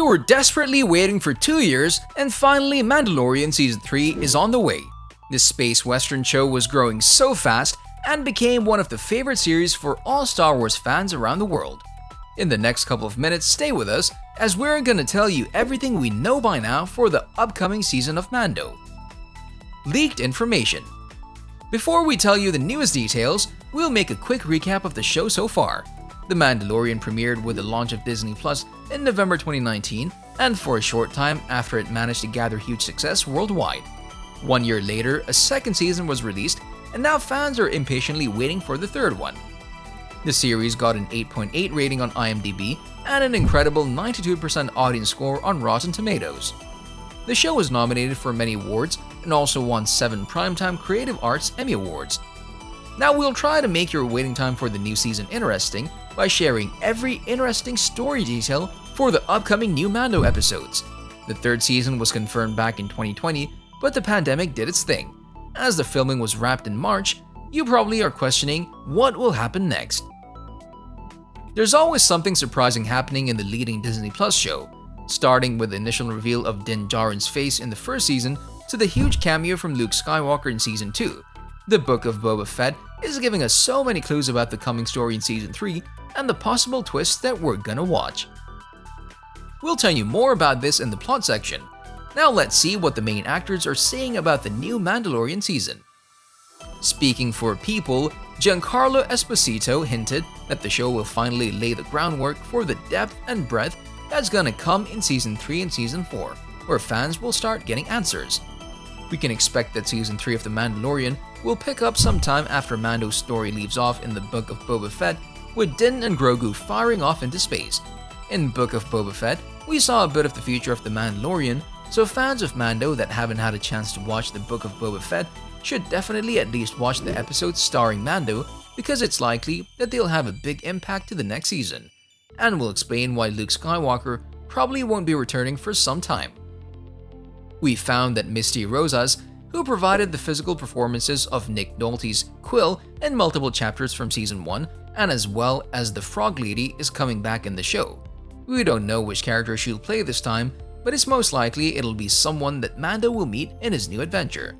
were desperately waiting for 2 years, and finally Mandalorian Season 3 is on the way. This space western show was growing so fast and became one of the favorite series for all Star Wars fans around the world. In the next couple of minutes, stay with us as we're gonna tell you everything we know by now for the upcoming season of Mando. Leaked information. Before we tell you the newest details, we'll make a quick recap of the show so far. The Mandalorian premiered with the launch of Disney Plus in November 2019, and for a short time after it managed to gather huge success worldwide. 1 year later, a second season was released, and now fans are impatiently waiting for the third one. The series got an 8.8 rating on IMDb and an incredible 92% audience score on Rotten Tomatoes. The show was nominated for many awards and also won 7 Primetime Creative Arts Emmy Awards. Now we'll try to make your waiting time for the new season interesting by sharing every interesting story detail for the upcoming new Mando episodes. The third season was confirmed back in 2020, but the pandemic did its thing. As the filming was wrapped in March, you probably are questioning what will happen next. There's always something surprising happening in the leading Disney Plus show, starting with the initial reveal of Din Djarin's face in the first season to the huge cameo from Luke Skywalker in Season 2. The Book of Boba Fett is giving us so many clues about the coming story in Season 3 and the possible twists that we're gonna watch. We'll tell you more about this in the plot section. Now let's see what the main actors are saying about the new Mandalorian season. Speaking for People, Giancarlo Esposito hinted that the show will finally lay the groundwork for the depth and breadth that's gonna come in Season 3 and Season 4, where fans will start getting answers. We can expect that Season 3 of The Mandalorian will pick up sometime after Mando's story leaves off in the Book of Boba Fett, with Din and Grogu firing off into space. In Book of Boba Fett, we saw a bit of the future of The Mandalorian, so fans of Mando that haven't had a chance to watch the Book of Boba Fett should definitely at least watch the episodes starring Mando, because it's likely that they'll have a big impact to the next season, and will explain why Luke Skywalker probably won't be returning for some time. We found that Misty Rosas, who provided the physical performances of Nick Nolte's Quill in multiple chapters from Season 1, and as well as the Frog Lady, is coming back in the show. We don't know which character she'll play this time, but it's most likely it'll be someone that Mando will meet in his new adventure.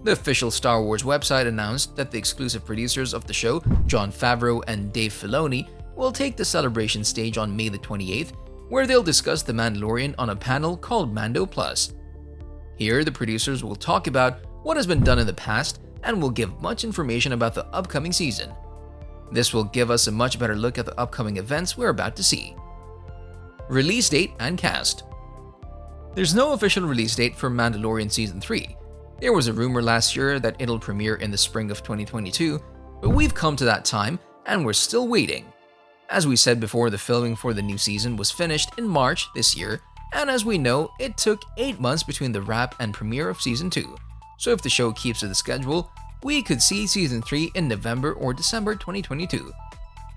The official Star Wars website announced that the exclusive producers of the show, Jon Favreau and Dave Filoni, will take the celebration stage on May the 28th, where they'll discuss The Mandalorian on a panel called Mando Plus. Here, the producers will talk about what has been done in the past and will give much information about the upcoming season. This will give us a much better look at the upcoming events we're about to see. Release date and cast. There's no official release date for Mandalorian Season 3. There was a rumor last year that it'll premiere in the spring of 2022, but we've come to that time and we're still waiting. As we said before, the filming for the new season was finished in March this year, and as we know, it took 8 months between the wrap and premiere of Season 2. So if the show keeps to the schedule, we could see Season 3 in November or December 2022.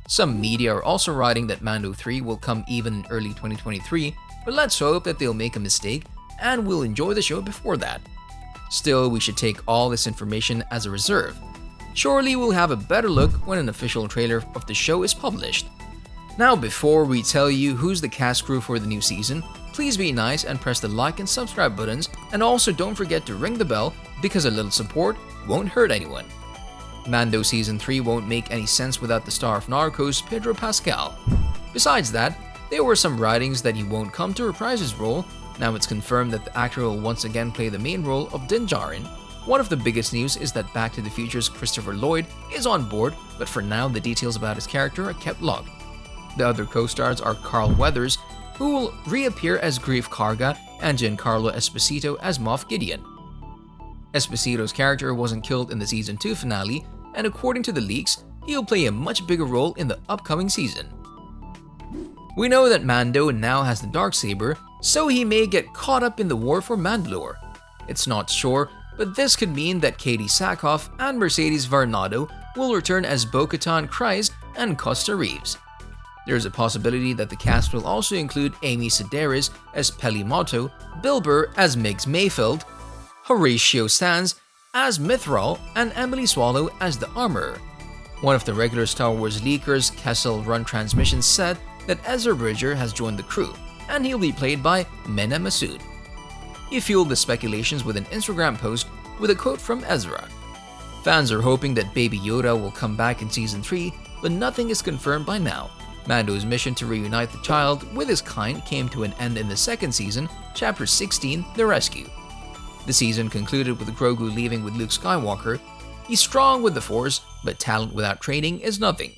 Some media are also writing that Mando 3 will come even in early 2023, but let's hope that they'll make a mistake and we'll enjoy the show before that. Still, we should take all this information as a reserve. Surely we'll have a better look when an official trailer of the show is published. Now, before we tell you who's the cast crew for the new season, please be nice and press the like and subscribe buttons, and also don't forget to ring the bell because a little support won't hurt anyone. Mando Season 3 won't make any sense without the star of Narcos, Pedro Pascal. Besides that, there were some writings that he won't come to reprise his role. Now it's confirmed that the actor will once again play the main role of Din Djarin. One of the biggest news is that Back to the Future's Christopher Lloyd is on board, but for now the details about his character are kept locked. The other co-stars are Carl Weathers, who will reappear as Greef Karga, and Giancarlo Esposito as Moff Gideon. Esposito's character wasn't killed in the Season 2 finale, and according to the leaks, he'll play a much bigger role in the upcoming season. We know that Mando now has the Darksaber, so he may get caught up in the war for Mandalore. It's not sure, but this could mean that Katie Sackhoff and Mercedes Varnado will return as Bo-Katan Kryze and Costa Reeves. There's a possibility that the cast will also include Amy Sedaris as Peli Motto, Bill Burr as Miggs Mayfield, Horatio Sands as Mithral, and Emily Swallow as the Armorer. One of the regular Star Wars leakers, Kessel Run Transmissions, said that Ezra Bridger has joined the crew, and he'll be played by Mena Massoud. He fueled the speculations with an Instagram post with a quote from Ezra. Fans are hoping that Baby Yoda will come back in Season 3, but nothing is confirmed by now. Mando's mission to reunite the child with his kind came to an end in the second season, Chapter 16, The Rescue. The season concluded with Grogu leaving with Luke Skywalker. He's strong with the Force, but talent without training is nothing.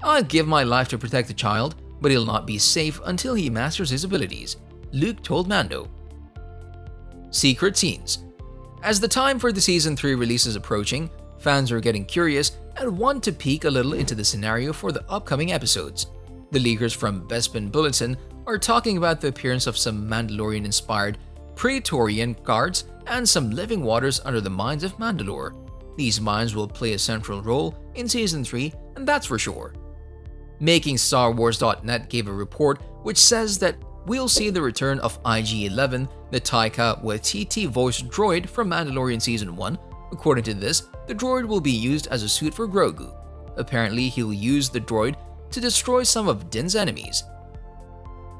I'd give my life to protect the child, but he'll not be safe until he masters his abilities, Luke told Mando. Secret scenes. As the time for the Season 3 release is approaching, fans are getting curious and want to peek a little into the scenario for the upcoming episodes. The leakers from Bespin Bulletin are talking about the appearance of some Mandalorian-inspired Praetorian guards and some living waters under the mines of Mandalore. These mines will play a central role in Season 3, and that's for sure. MakingStarWars.net gave a report which says that we'll see the return of IG-11, the Taika Waititi voiced droid from Mandalorian Season 1. According to this, the droid will be used as a suit for Grogu. Apparently, he'll use the droid to destroy some of Din's enemies.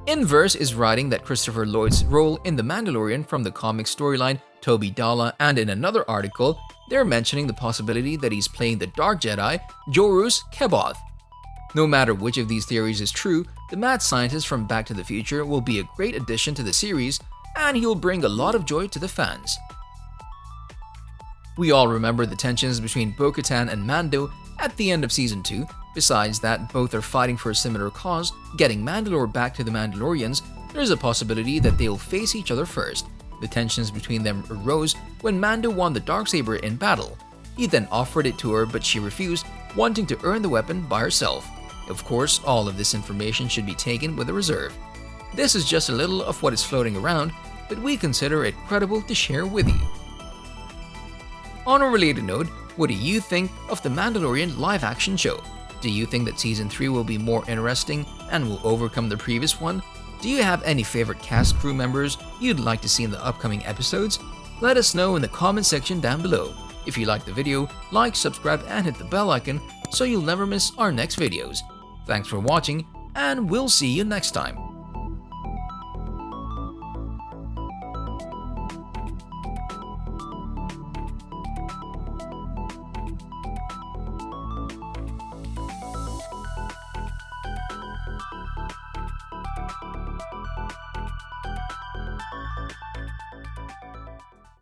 Inverse is writing that Christopher Lloyd's role in The Mandalorian from the comic storyline Toby Dalla, and in another article, they're mentioning the possibility that he's playing the Dark Jedi, Jorus Keboth. No matter which of these theories is true, the mad scientist from Back to the Future will be a great addition to the series, and he'll bring a lot of joy to the fans. We all remember the tensions between Bo-Katan and Mando at the end of Season 2. Besides that, both are fighting for a similar cause, getting Mandalore back to the Mandalorians. There's a possibility that they'll face each other first. The tensions between them arose when Mando won the Darksaber in battle. He then offered it to her, but she refused, wanting to earn the weapon by herself. Of course, all of this information should be taken with a reserve. This is just a little of what is floating around, but we consider it credible to share with you. On a related note, what do you think of the Mandalorian live-action show? Do you think that Season 3 will be more interesting and will overcome the previous one? Do you have any favorite cast crew members you'd like to see in the upcoming episodes? Let us know in the comment section down below. If you liked the video, like, subscribe, and hit the bell icon so you'll never miss our next videos. Thanks for watching, and we'll see you next time.